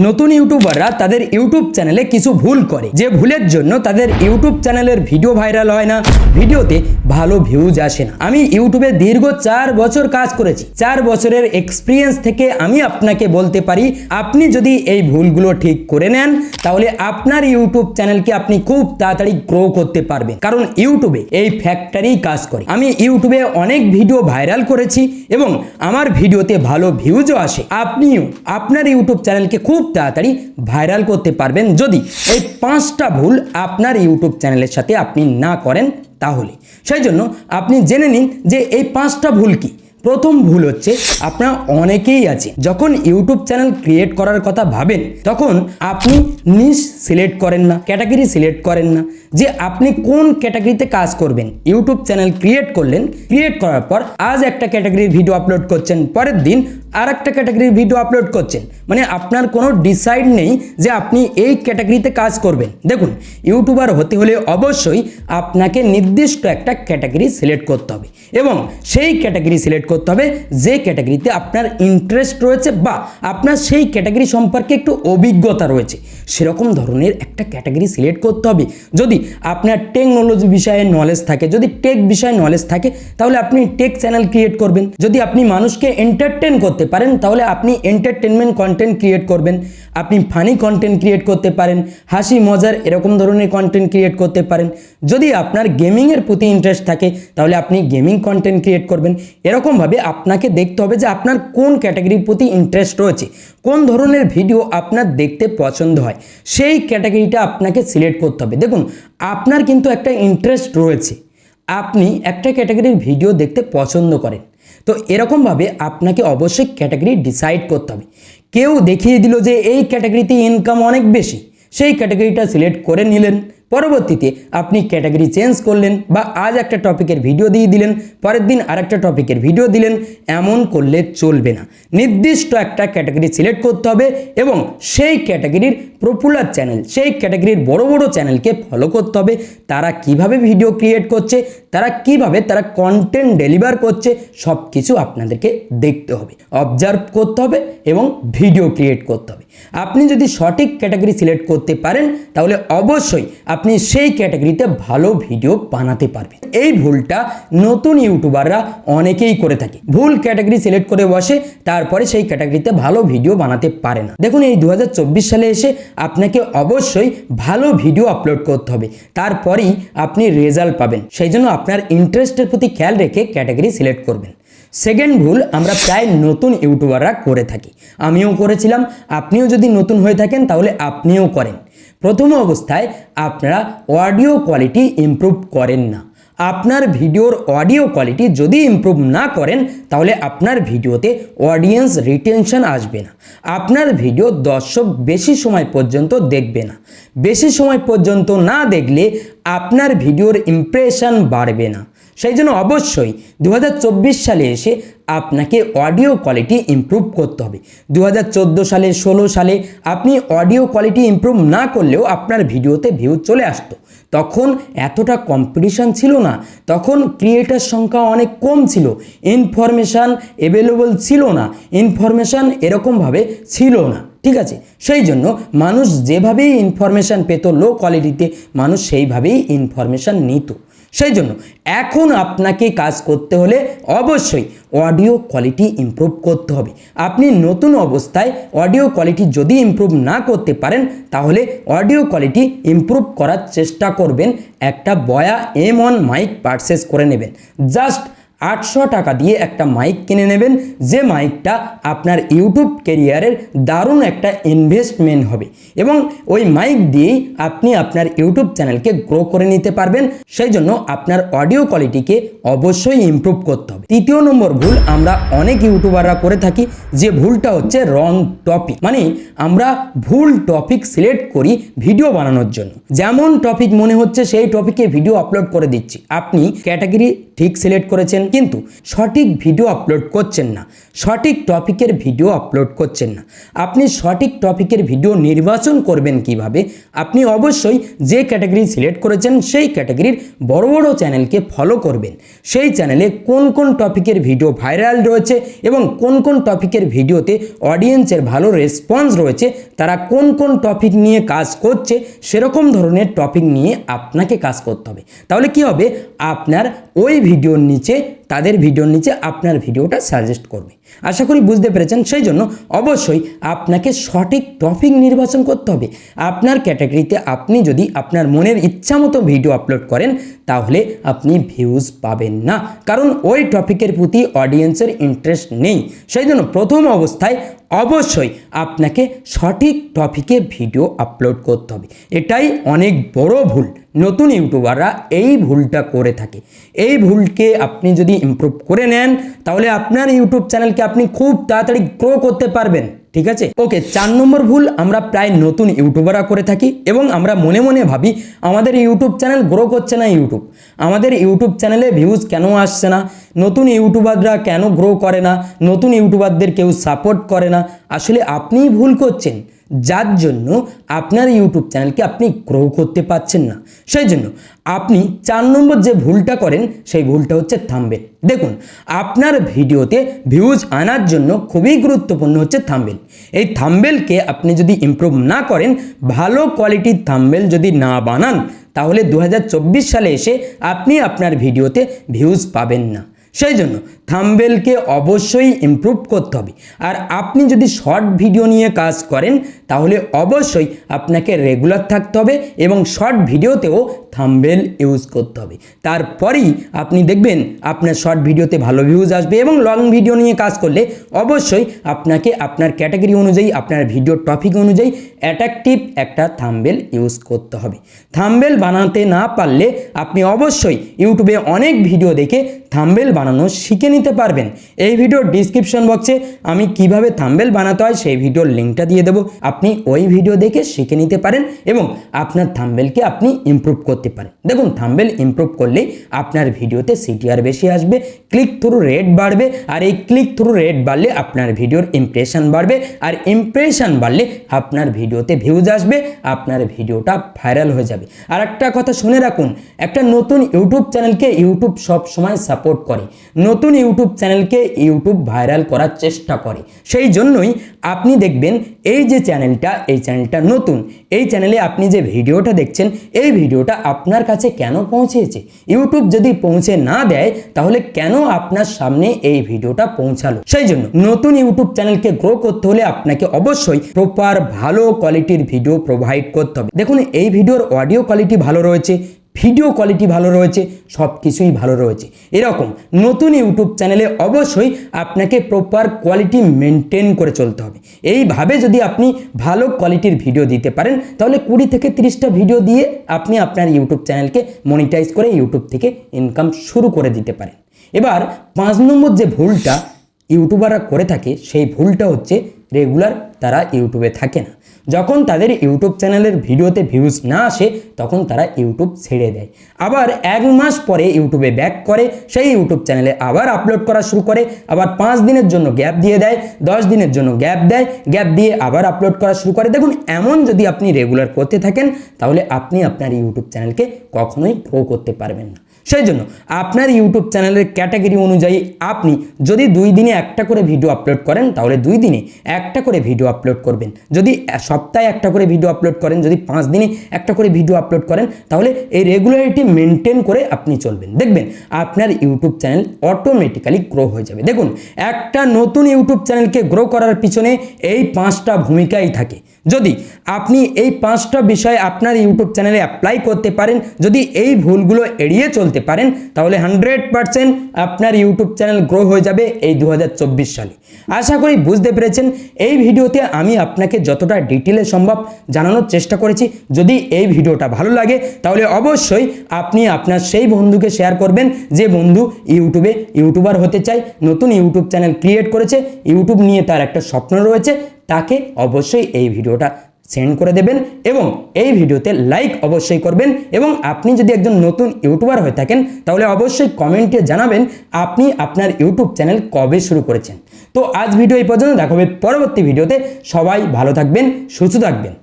নতুন ইউটিউবাররা তাদের ইউটিউব চ্যানেলে কিছু ভুল করে, যে ভুলের জন্য তাদের ইউটিউব চ্যানেলের ভিডিও ভাইরাল হয় না, ভিডিওতে ভালো ভিউজ আসে না। আমি ইউটিউবে দীর্ঘ 4 বছর কাজ করেছি। 4 বছরের এক্সপিরিয়েন্স থেকে আমি আপনাকে বলতে পারি, আপনি যদি এই ভুলগুলো ঠিক করে নেন তাহলে আপনার ইউটিউব চ্যানেলকে আপনি খুব তাড়াতাড়ি গ্রো করতে পারবেন। কারণ ইউটিউবে এই ফ্যাক্টরি কাজ করে। আমি ইউটিউবে অনেক ভিডিও ভাইরাল করেছি এবং আমার ভিডিওতে ভালো ভিউজও আসে। আপনিও আপনার ইউটিউব চ্যানেলকে খুব তাড়াতাড়ি ভাইরাল করতে পারবেন যদি এই 5টা ভুল আপনার ইউটিউব চ্যানেলের সাথে আপনি না করেন তাহলে। সেই জন্য আপনি জেনে নিন যে এই 5টা ভুল কি। প্রথম ভুল হচ্ছে, আপনারা অনেকেই আছে যখন ইউটিউব চ্যানেল ক্রিয়েট করার কথা ভাবেন তখন আপনি নিশ সিলেক্ট করেন না, ক্যাটাগরি সিলেক্ট করেন না যে আপনি কোন ক্যাটাগরিতে কাজ করবেন। ইউটিউব চ্যানেল ক্রিয়েট করলেন, ক্রিয়েট করার পর আজ একটা ক্যাটাগরির ভিডিও আপলোড করছেন, পরের দিন আর একটা ক্যাটাগরির ভিডিও আপলোড করছেন। মানে আপনার কোনো ডিসাইড নেই যে আপনি এই ক্যাটাগরিতে কাজ করবেন। দেখুন, ইউটিউবার হতে হলে অবশ্যই আপনাকে নির্দিষ্ট একটা ক্যাটাগরি সিলেক্ট করতে হবে এবং সেই ক্যাটাগরি সিলেক্ট করতে হবে যে ক্যাটাগরিতে আপনার ইন্টারেস্ট রয়েছে বা আপনার সেই ক্যাটাগরি সম্পর্কে একটু অভিজ্ঞতা রয়েছে, সেরকম ধরনের একটা ক্যাটাগরি সিলেক্ট করতে হবে। যদি আপনার টেকনোলজি বিষয়ে নলেজ থাকে, যদি টেক বিষয়ে নলেজ থাকে তাহলে আপনি টেক চ্যানেল ক্রিয়েট করবেন। যদি আপনি মানুষকে এন্টারটেন করতে পারেন তাহলে আপনি এন্টারটেনমেন্ট কন্টেন্ট ক্রিয়েট করবেন। আপনি ফানি কন্টেন্ট ক্রিয়েট করতে পারেন, হাসি মজার এরকম ধরনের কন্টেন্ট ক্রিয়েট করতে পারেন। যদি আপনার গেমিংয়ের প্রতি ইন্টারেস্ট থাকে তাহলে আপনি গেমিং কন্টেন্ট ক্রিয়েট করবেন। এরকমভাবে আপনাকে দেখতে হবে যে আপনার কোন ক্যাটাগরির প্রতি ইন্টারেস্ট রয়েছে, কোন ধরনের ভিডিও আপনার দেখতে পছন্দ হয়, সেই ক্যাটাগরিটা আপনাকে সিলেক্ট করতে হবে। দেখুন, আপনার কিন্তু একটা ইন্টারেস্ট রয়েছে, আপনি একটা ক্যাটাগরির ভিডিও দেখতে পছন্দ করেন, তো এরকমভাবে আপনাকে অবশ্যই ক্যাটাগরি ডিসাইড করতে হবে। কেউ দেখিয়ে দিল যে এই ক্যাটাগরিতে ইনকাম অনেক বেশি, সেই ক্যাটাগরিটা সিলেক্ট করে নিলেন, পরবর্তীতে আপনি ক্যাটাগরি চেঞ্জ করলেন বা আজ একটা টপিকের ভিডিও দিয়ে দিলেন, পরের দিন আর একটা টপিকের ভিডিও দিলেন। এমন করলে চলবে না। নির্দিষ্ট একটা ক্যাটাগরি সিলেক্ট করতে হবে এবং সেই ক্যাটাগরির পপুলার চ্যানেল, সেই ক্যাটাগরির বড় বড় চ্যানেলকে ফলো করতে হবে। তারা কিভাবে ভিডিও ক্রিয়েট করছে, তারা কিভাবে তারা কন্টেন্ট ডেলিভার করছে, সব কিছু আপনাদেরকে দেখতে হবে, অবজার্ভ করতে হবে এবং ভিডিও ক্রিয়েট করতে হবে। আপনি যদি সঠিক ক্যাটাগরি সিলেক্ট করতে পারেন তাহলে অবশ্যই আপনি সেই ক্যাটাগরিতে ভালো ভিডিও বানাতে পারবেন। এই ভুলটা নতুন ইউটিউবাররা অনেকেই করে থাকে। ভুল ক্যাটাগরি সিলেক্ট করে বসে, তারপরে সেই ক্যাটাগরিতে ভালো ভিডিও বানাতে পারে না। দেখুন, এই 2024 সালে এসে আপনাকে অবশ্যই ভালো ভিডিও আপলোড করতে হবে, তারপরেই আপনি রেজাল্ট পাবেন। সেই জন্য আপনার ইন্টারেস্টের প্রতি খেয়াল রেখে ক্যাটাগরি সিলেক্ট করবেন। সেকেন্ড ভুল আমরা প্রায় নতুন ইউটিউবাররা করে থাকি, আমিও করেছিলাম। আপনিও যদি নতুন হয়ে থাকেন তাহলে আপনিও করেন। প্রথম অবস্থায় আপনারা অডিও কোয়ালিটি ইমপ্রুভ করেন না। আপনার ভিডিওর অডিও কোয়ালিটি যদি ইমপ্রুভ না করেন তাহলে আপনার ভিডিওতে অডিয়েন্স রিটেনশন আসবে না। আপনার ভিডিও দর্শক বেশি সময় পর্যন্ত দেখবে না। বেশি সময় পর্যন্ত না দেখলে আপনার ভিডিওর ইমপ্রেশন বাড়বে না। সেই জন্য অবশ্যই 2024 সালে এসে আপনাকে অডিও কোয়ালিটি ইমপ্রুভ করতে হবে। 2014 সালে 16 সালে আপনি অডিও কোয়ালিটি ইমপ্রুভ না করলেও আপনার ভিডিওতে ভিউ চলে আসতো। তখন এতটা কম্পিটিশান ছিল না, তখন ক্রিয়েটার সংখ্যা অনেক কম ছিল, ইনফরমেশান অ্যাভেলেবল ছিল না, ইনফরমেশান এরকমভাবে ছিল না। ঠিক আছে, সেই জন্য মানুষ যেভাবেই ইনফরমেশান পেত লো কোয়ালিটিতে, মানুষ সেইভাবেই ইনফরমেশান নিত। সেই জন্য এখন আপনাকে কাজ করতে হলে অবশ্যই অডিও কোয়ালিটি ইমপ্রুভ করতে হবে। আপনি নতুন অবস্থায় অডিও কোয়ালিটি যদি ইমপ্রুভ না করতে পারেন তাহলে অডিও কোয়ালিটি ইমপ্রুভ করার চেষ্টা করবেন। একটা বয়া M1 মাইক পারচেস করে নেবেন। জাস্ট 800 টাকা দিয়ে একটা মাইক কিনে নেবেন, যে মাইকটা আপনার ইউটিউব ক্যারিয়ারের দারুণ একটা ইনভেস্টমেন্ট হবে এবং ওই মাইক দিয়েই আপনি আপনার ইউটিউব চ্যানেলকে গ্রো করে নিতে পারবেন। সেই জন্য আপনার অডিও কোয়ালিটিকে অবশ্যই ইমপ্রুভ করতে হবে। তৃতীয় নম্বর ভুল আমরা অনেক ইউটিউবাররা করে থাকি, যে ভুলটা হচ্ছে রং টপিক। মানে আমরা ভুল টপিক সিলেক্ট করি ভিডিও বানানোর জন্য। যেমন টপিক মনে হচ্ছে সেই টপিকে ভিডিও আপলোড করে দিচ্ছি। আপনি ক্যাটাগরি ঠিক সিলেক্ট করেছেন, কিন্তু সঠিক ভিডিও আপলোড করছেন না, সঠিক টপিকের ভিডিও আপলোড করছেন না। আপনি সঠিক টপিকের ভিডিও নির্বাচন করবেন কিভাবে? আপনি অবশ্যই যে ক্যাটাগরি সিলেক্ট করেছেন সেই ক্যাটাগরির বড় বড় চ্যানেলকে ফলো করবেন। সেই চ্যানেলে কোন কোন টপিকের ভিডিও ভাইরাল রয়েছে এবং কোন কোন টপিকের ভিডিওতে অডিয়েন্সের ভালো রেসপন্স রয়েছে, তারা কোন কোন টপিক নিয়ে কাজ করছে সেরকম ধরনের টপিক নিয়ে আপনাকে কাজ করতে হবে। তাহলে কি হবে, আপনার ওই ভিডিওর নিচে, তাদের ভিডিওর নিচে আপনার ভিডিওটা সাজেস্ট করবে। আশা করি বুঝতে পেরেছেন। সেই জন্য অবশ্যই আপনাকে সঠিক টপিক নির্বাচন করতে হবে। আপনার ক্যাটাগরিতে আপনি যদি আপনার মনের ইচ্ছা মতো ভিডিও আপলোড করেন তাহলে আপনি ভিউজ পাবেন না, কারণ ওই টপিকের প্রতি অডিয়েন্সের ইন্টারেস্ট নেই। সেই জন্য প্রথম অবস্থায় অবশ্যই আপনাকে সঠিক টপিকে ভিডিও আপলোড করতে হবে। এটাই অনেক বড় ভুল, নতুন ইউটিউবাররা এই ভুলটা করে থাকে। এই ভুলকে আপনি যদি ইমপ্রুভ করে নেন তাহলে আপনার ইউটিউব চ্যানেলকে আপনি খুব তাড়াতাড়ি গ্রো করতে পারবেন। ঠিক আছে, ওকে। 4 নম্বর ভুল আমরা প্রায় নতুন ইউটিউবাররা করে থাকি এবং আমরা মনে মনে ভাবি আমাদের ইউটিউব চ্যানেল গ্রো করছে না, আমাদের ইউটিউব চ্যানেলে ভিউজ কেন আসছে না, নতুন ইউটিউবাররা কেন গ্রো করে না, নতুন ইউটিউবারদের কেউ সাপোর্ট করে না। আসলে আপনিই ভুল করছেন, যার জন্য আপনার ইউটিউব চ্যানেলকে আপনি গ্রো করতে পারছেন না। সেই জন্য আপনি 4 নম্বর যে ভুলটা করেন সেই ভুলটা হচ্ছে থাম্বনেল। দেখুন, আপনার ভিডিওতে ভিউজ আনার জন্য খুবই গুরুত্বপূর্ণ হচ্ছে থাম্বনেল। এই থাম্বনেলকে আপনি যদি ইমপ্রুভ না করেন, ভালো কোয়ালিটির থাম্বনেল যদি না বানান, তাহলে 2024 সালে এসে আপনি আপনার ভিডিওতে ভিউজ পাবেন না। সেই জন্য থাম্বনেলকে অবশ্যই ইমপ্রুভ করতে হবে। আর আপনি যদি শর্ট ভিডিও নিয়ে কাজ করেন তাহলে অবশ্যই আপনাকে রেগুলার থাকতে হবে এবং শর্ট ভিডিওতেও থাম্বনেল ইউজ করতে হবে। তারপরেই আপনি দেখবেন আপনার শর্ট ভিডিওতে ভালো ভিউজ আসবে এবং লং ভিডিও নিয়ে কাজ করলে অবশ্যই আপনাকে আপনার ক্যাটাগরি অনুযায়ী, আপনার ভিডিও টপিক অনুযায়ী অ্যাট্রাকটিভ একটা থাম্বনেল ইউজ করতে হবে। থাম্বনেল বানাতে না পারলে আপনি অবশ্যই ইউটিউবে অনেক ভিডিও দেখে থাম্বনেল বানানো শিখে নিতে পারবেন। এই ভিডিওর ডিসক্রিপশন বক্সে আমি কিভাবে থাম্বনেল বানাতে হয় সেই ভিডিওর লিঙ্কটা দিয়ে দেবো। আপনি ওই ভিডিও দেখে শিখে নিতে পারেন এবং আপনার থাম্বনেলকে আপনি ইমপ্রুভ করতে পারেন। দেখুন, থাম্বনেল ইমপ্রুভ করলেই আপনার ভিডিওতে সিটিআর বেশি আসবে, ক্লিক থ্রু রেট বাড়বে, আর এই ক্লিক থ্রু রেট বাড়লে আপনার ভিডিওর ইমপ্রেশন বাড়বে, আর ইমপ্রেশন বাড়লে আপনার ভিডিওতে ভিউজ আসবে, আপনার ভিডিওটা ভাইরাল হয়ে যাবে। আর একটা কথা শুনে রাখুন, একটা নতুন ইউটিউব চ্যানেলকে ইউটিউব সব সময় সাপোর্ট করে, নতুন ইউটিউব চ্যানেলকে ইউটিউব ভাইরাল করার চেষ্টা করে। সেই জন্যই আপনি দেখবেন এই যে চ্যানেলটা, এই চ্যানেলটা নতুন, এই চ্যানেলে আপনি যে ভিডিওটা দেখছেন এই ভিডিওটা আপনার কাছে কেন পৌঁছেছে? ইউটিউব যদি পৌঁছে না দেয় তাহলে কেন আপনার সামনে এই ভিডিওটা পৌঁছালো? সেই জন্য নতুন ইউটিউব চ্যানেলকে গ্রো করতে হলে আপনাকে অবশ্যই প্রপার ভালো কোয়ালিটির ভিডিও প্রোভাইড করতে হবে। দেখুন, এই ভিডিওর অডিও কোয়ালিটি ভালো রয়েছে, ভিডিও কোয়ালিটি ভালো রয়েছে, সব কিছুই ভালো রয়েছে। এরকম নতুন ইউটিউব চ্যানেলে অবশ্যই আপনাকে প্রপার কোয়ালিটি মেনটেন করে চলতে হবে। এইভাবে যদি আপনি ভালো কোয়ালিটির ভিডিও দিতে পারেন তাহলে 20 থেকে 30টা ভিডিও দিয়ে আপনি আপনার ইউটিউব চ্যানেলকে মনিটাইজ করে ইউটিউব থেকে ইনকাম শুরু করে দিতে পারেন। এবার 5 নম্বর যে ভুলটা ইউটিউবাররা করে থাকে সেই ভুলটা হচ্ছে রেগুলার তারা ইউটিউবে থাকে না। যখন তাদের ইউটিউব চ্যানেলের ভিডিওতে ভিউজ না আসে তখন তারা ইউটিউব ছেড়ে দেয়, আবার 1 মাস পরে ইউটিউবে ব্যাক করে, সেই ইউটিউব চ্যানেলে আবার আপলোড করা শুরু করে, আবার 5 দিনের জন্য গ্যাপ দিয়ে দেয়, 10 দিনের জন্য গ্যাপ দেয়, গ্যাপ দিয়ে আবার আপলোড করা শুরু করে। দেখুন, এমন যদি আপনি রেগুলার করতে থাকেন তাহলে আপনি আপনার ইউটিউব চ্যানেলকে কখনোই গ্রো করতে পারবেন না। সেই জন্য আপনার ইউটিউব চ্যানেলের ক্যাটাগরি অনুযায়ী আপনি যদি 2 দিনে একটা করে ভিডিও আপলোড করেন তাহলে 2 দিনে একটা করে ভিডিও আপলোড করবেন। যদি সপ্তাহে একটা করে ভিডিও আপলোড করেন, যদি 5 দিনে একটা করে ভিডিও আপলোড করেন, তাহলে এই রেগুলারিটি মেনটেন করে আপনি চলবেন। দেখবেন আপনার ইউটিউব চ্যানেল অটোমেটিক্যালি গ্রো হয়ে যাবে। দেখুন, একটা নতুন ইউটিউব চ্যানেলকে গ্রো করার পিছনে এই 5টা ভূমিকাই থাকে। যদি আপনি এই 5টা বিষয় আপনার ইউটিউব চ্যানেলে অ্যাপ্লাই করতে পারেন, যদি এই ভুলগুলো এড়িয়ে চলতে পারেন, তাহলে 100% আপনার ইউটিউব চ্যানেল গ্রো হয়ে যাবে এই 2024 সালে। আশা করি বুঝতে পেরেছেন। এই ভিডিওতে আমি আপনাকে যতটা ডিটেলে সম্ভব জানানোর চেষ্টা করেছি। যদি এই ভিডিওটা ভালো লাগে তাহলে অবশ্যই আপনি আপনার সেই বন্ধুকে শেয়ার করবেন যে বন্ধু ইউটিউবে ইউটিউবার হতে চায়, নতুন ইউটিউব চ্যানেল ক্রিয়েট করেছে, ইউটিউব নিয়ে তার একটা স্বপ্ন রয়েছে, তাকে অবশ্যই এই ভিডিওটা সেন্ড করে দেবেন এবং এই ভিডিওতে লাইক অবশ্যই করবেন। এবং আপনি যদি একজন নতুন ইউটিউবার হয়ে থাকেন তাহলে অবশ্যই কমেন্টে জানাবেন আপনি আপনার ইউটিউব চ্যানেল কবে শুরু করেছেন। তো আজ ভিডিও এই পর্যন্ত, দেখা হবে পরবর্তী ভিডিওতে। সবাই ভালো থাকবেন, সুস্থ থাকবেন।